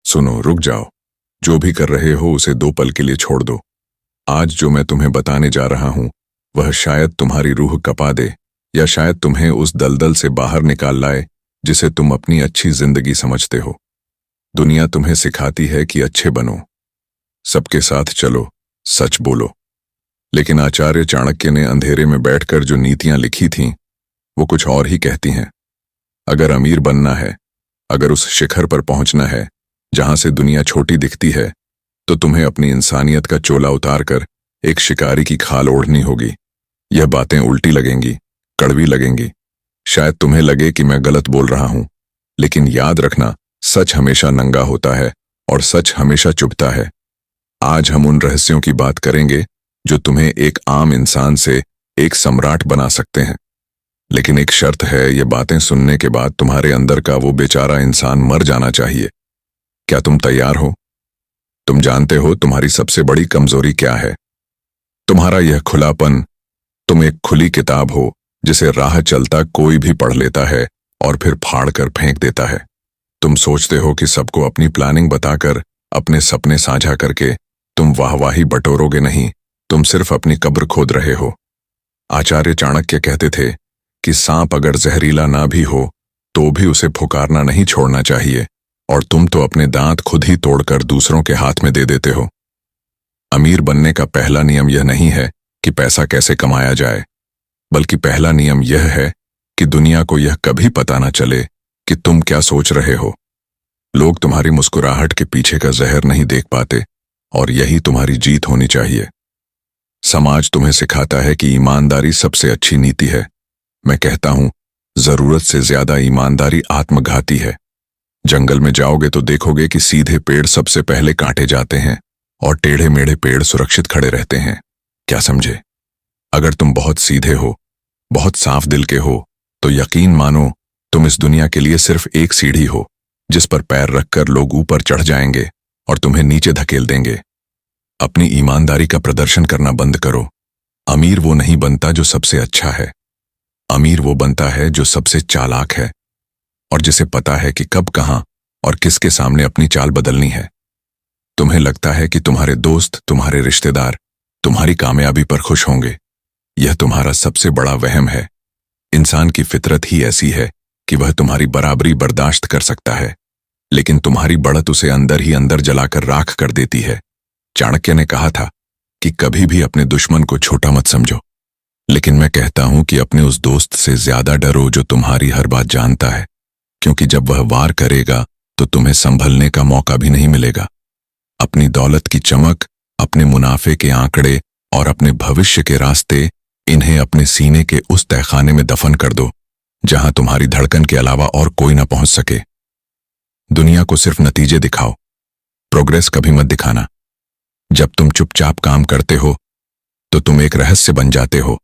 सुनो, रुक जाओ। जो भी कर रहे हो उसे 2 पल के लिए छोड़ दो। आज जो मैं तुम्हें बताने जा रहा हूं वह शायद तुम्हारी रूह कपा दे, या शायद तुम्हें उस दलदल से बाहर निकाल लाए जिसे तुम अपनी अच्छी जिंदगी समझते हो। दुनिया तुम्हें सिखाती है कि अच्छे बनो, सबके साथ चलो, सच बोलो। लेकिन आचार्य चाणक्य ने अंधेरे में बैठकर जो नीतियां लिखी थीं वो कुछ और ही कहती हैं। अगर अमीर बनना है, अगर उस शिखर पर पहुंचना है जहां से दुनिया छोटी दिखती है, तो तुम्हें अपनी इंसानियत का चोला उतारकर एक शिकारी की खाल ओढ़नी होगी। यह बातें उल्टी लगेंगी, कड़वी लगेंगी। शायद तुम्हें लगे कि मैं गलत बोल रहा हूं, लेकिन याद रखना, सच हमेशा नंगा होता है और सच हमेशा चुभता है। आज हम उन रहस्यों की बात करेंगे जो तुम्हें एक आम इंसान से एक सम्राट बना सकते हैं। लेकिन एक शर्त है, ये बातें सुनने के बाद तुम्हारे अंदर का वो बेचारा इंसान मर जाना चाहिए। क्या तुम तैयार हो? तुम जानते हो तुम्हारी सबसे बड़ी कमजोरी क्या है? तुम्हारा यह खुलापन। तुम एक खुली किताब हो जिसे राह चलता कोई भी पढ़ लेता है और फिर फाड़ कर फेंक देता है। तुम सोचते हो कि सबको अपनी प्लानिंग बताकर, अपने सपने साझा करके तुम वाहवाही बटोरोगे। नहीं, तुम सिर्फ अपनी कब्र खोद रहे हो। आचार्य चाणक्य कहते थे कि सांप अगर जहरीला ना भी हो तो भी उसे फुकारना नहीं छोड़ना चाहिए, और तुम तो अपने दांत खुद ही तोड़कर दूसरों के हाथ में दे देते हो। अमीर बनने का पहला नियम यह नहीं है कि पैसा कैसे कमाया जाए, बल्कि पहला नियम यह है कि दुनिया को यह कभी पता ना चले कि तुम क्या सोच रहे हो। लोग तुम्हारी मुस्कुराहट के पीछे का जहर नहीं देख पाते, और यही तुम्हारी जीत होनी चाहिए। समाज तुम्हें सिखाता है कि ईमानदारी सबसे अच्छी नीति है। मैं कहता हूं, जरूरत से ज्यादा ईमानदारी आत्मघाती है। जंगल में जाओगे तो देखोगे कि सीधे पेड़ सबसे पहले काटे जाते हैं और टेढ़े मेढ़े पेड़ सुरक्षित खड़े रहते हैं। क्या समझे? अगर तुम बहुत सीधे हो, बहुत साफ दिल के हो, तो यकीन मानो तुम इस दुनिया के लिए सिर्फ एक सीढ़ी हो जिस पर पैर रखकर लोग ऊपर चढ़ जाएंगे और तुम्हें नीचे धकेल देंगे। अपनी ईमानदारी का प्रदर्शन करना बंद करो। अमीर वो नहीं बनता जो सबसे अच्छा है। अमीर वो बनता है जो सबसे चालाक है और जिसे पता है कि कब, कहां और किसके सामने अपनी चाल बदलनी है। तुम्हें लगता है कि तुम्हारे दोस्त, तुम्हारे रिश्तेदार तुम्हारी कामयाबी पर खुश होंगे। यह तुम्हारा सबसे बड़ा वहम है। इंसान की फितरत ही ऐसी है कि वह तुम्हारी बराबरी बर्दाश्त कर सकता है, लेकिन तुम्हारी बढ़त उसे अंदर ही अंदर जलाकर राख कर देती है। चाणक्य ने कहा था कि कभी भी अपने दुश्मन को छोटा मत समझो, लेकिन मैं कहता हूं कि अपने उस दोस्त से ज्यादा डरो जो तुम्हारी हर बात जानता है, क्योंकि जब वह वार करेगा तो तुम्हें संभलने का मौका भी नहीं मिलेगा। अपनी दौलत की चमक, अपने मुनाफे के आंकड़े और अपने भविष्य के रास्ते, इन्हें अपने सीने के उस तहखाने में दफन कर दो जहां तुम्हारी धड़कन के अलावा और कोई ना पहुंच सके। दुनिया को सिर्फ नतीजे दिखाओ, प्रोग्रेस कभी मत दिखाना। जब तुम चुपचाप काम करते हो तो तुम एक रहस्य बन जाते हो,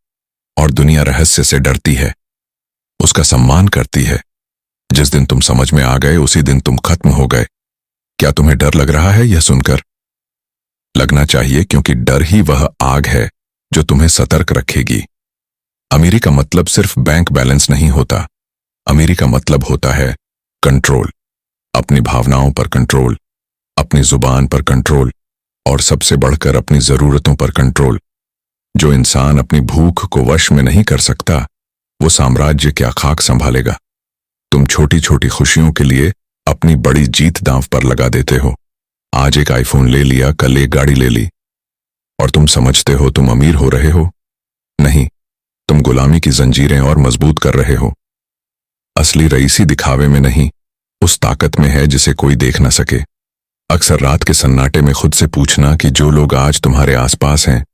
और दुनिया रहस्य से डरती है, उसका सम्मान करती है। जिस दिन तुम समझ में आ गए उसी दिन तुम खत्म हो गए। क्या तुम्हें डर लग रहा है? यह सुनकर लगना चाहिए, क्योंकि डर ही वह आग है जो तुम्हें सतर्क रखेगी। अमीरी का मतलब सिर्फ बैंक बैलेंस नहीं होता। अमीरी का मतलब होता है कंट्रोल। अपनी भावनाओं पर कंट्रोल, अपनी जुबान पर कंट्रोल, और सबसे बढ़कर अपनी जरूरतों पर कंट्रोल। जो इंसान अपनी भूख को वश में नहीं कर सकता, वो साम्राज्य क्या खाक संभालेगा। तुम छोटी छोटी खुशियों के लिए अपनी बड़ी जीत दांव पर लगा देते हो। आज एक आईफोन ले लिया, कल एक गाड़ी ले ली, और तुम समझते हो तुम अमीर हो रहे हो। नहीं, तुम गुलामी की जंजीरें और मजबूत कर रहे हो। असली रईसी दिखावे में नहीं, उस ताकत में है जिसे कोई देख न सके। अक्सर रात के सन्नाटे में खुद से पूछना कि जो लोग आज तुम्हारे आसपास हैं,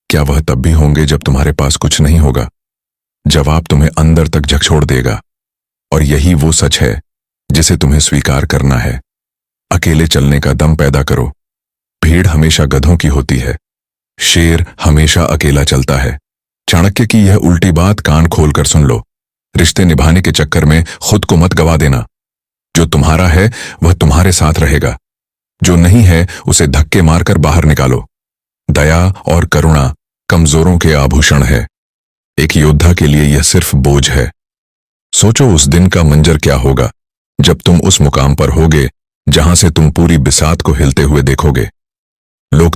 क्या वह तब भी होंगे जब तुम्हारे पास कुछ नहीं होगा? जवाब तुम्हें अंदर तक झकझोर देगा, और यही वो सच है जिसे तुम्हें स्वीकार करना है। अकेले चलने का दम पैदा करो। भीड़ हमेशा गधों की होती है, शेर हमेशा अकेला चलता है। चाणक्य की यह उल्टी बात कान खोलकर सुन लो। रिश्ते निभाने के चक्कर में खुद को मत गवा देना। जो तुम्हारा है वह तुम्हारे साथ रहेगा, जो नहीं है उसे धक्के मारकर बाहर निकालो। दया और करुणा कमजोरों के आभूषण है, एक योद्धा के लिए यह सिर्फ बोझ है। सोचो उस दिन का मंजर क्या होगा जब तुम उस मुकाम पर होगे जहां से तुम पूरी बिसात को हिलते हुए देखोगे। लोग